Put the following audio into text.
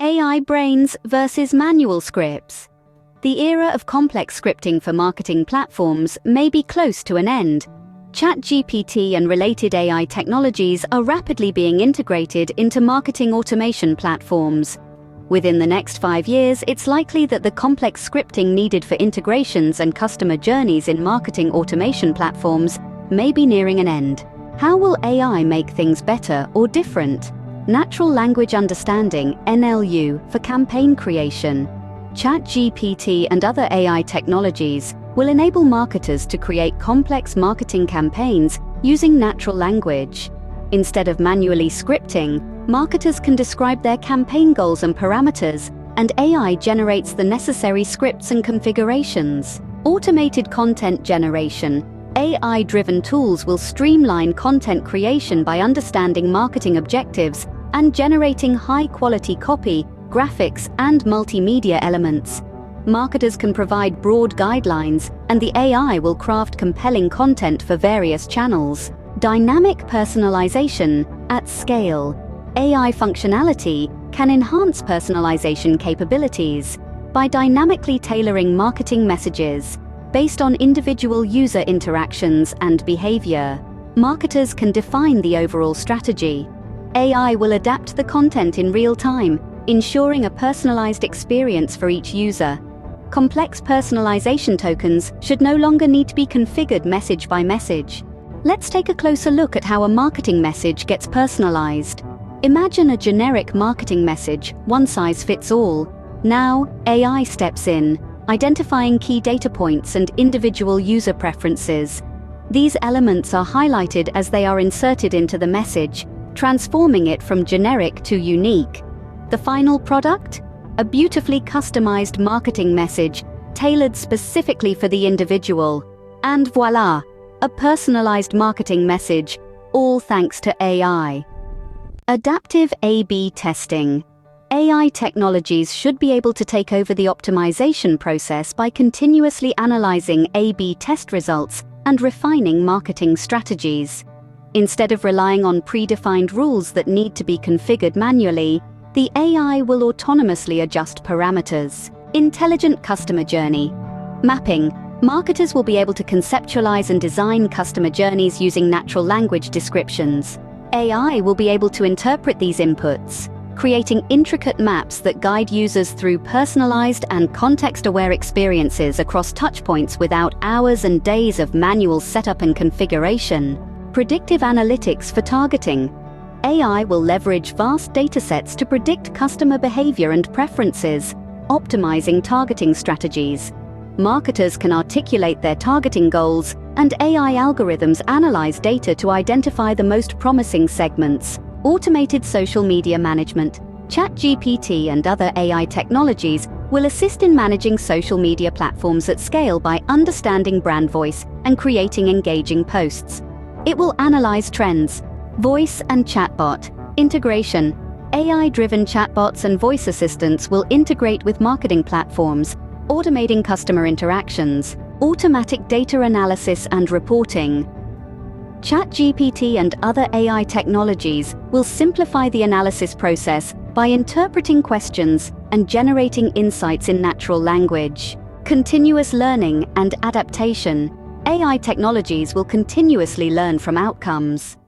AI brains versus manual scripts. The era of complex scripting for marketing platforms may be close to an end. ChatGPT and related AI technologies are rapidly being integrated into marketing automation platforms. Within the next 5 years, it's likely that the complex scripting needed for integrations and customer journeys in marketing automation platforms may be nearing an end. How will AI make things better or different? Natural Language Understanding (NLU) for campaign creation. ChatGPT and other AI technologies will enable marketers to create complex marketing campaigns using natural language. Instead of manually scripting, marketers can describe their campaign goals and parameters, and AI generates the necessary scripts and configurations. Automated content generation. AI-driven tools will streamline content creation by understanding marketing objectives and generating high-quality copy, graphics, and multimedia elements. Marketers can provide broad guidelines, and the AI will craft compelling content for various channels. Dynamic personalization at scale. AI functionality can enhance personalization capabilities by dynamically tailoring marketing messages based on individual user interactions and behavior. Marketers can define the overall strategy. AI will adapt the content in real time, ensuring a personalized experience for each user. Complex personalization tokens should no longer need to be configured message by message. Let's take a closer look at how a marketing message gets personalized. Imagine a generic marketing message, one size fits all. Now, AI steps in, identifying key data points and individual user preferences. These elements are highlighted as they are inserted into the message, transforming it from generic to unique. The final product? A beautifully customized marketing message, tailored specifically for the individual. And voila, a personalized marketing message, all thanks to AI. Adaptive A/B testing. AI technologies should be able to take over the optimization process by continuously analyzing A/B test results and refining marketing strategies. Instead of relying on predefined rules that need to be configured manually, the AI will autonomously adjust parameters. Intelligent customer journey. Mapping. Marketers will be able to conceptualize and design customer journeys using natural language descriptions. AI will be able to interpret these inputs, creating intricate maps that guide users through personalized and context-aware experiences across touchpoints without hours and days of manual setup and configuration. Predictive analytics for targeting. AI will leverage vast datasets to predict customer behavior and preferences, optimizing targeting strategies. Marketers can articulate their targeting goals, and AI algorithms analyze data to identify the most promising segments. Automated social media management. ChatGPT and other AI technologies will assist in managing social media platforms at scale by understanding brand voice and creating engaging posts. It will analyze trends. Voice and chatbot. Integration. AI-driven chatbots and voice assistants will integrate with marketing platforms, automating customer interactions. Automatic data analysis and reporting. ChatGPT and other AI technologies will simplify the analysis process by interpreting questions and generating insights in natural language. Continuous learning and adaptation. AI technologies will continuously learn from outcomes.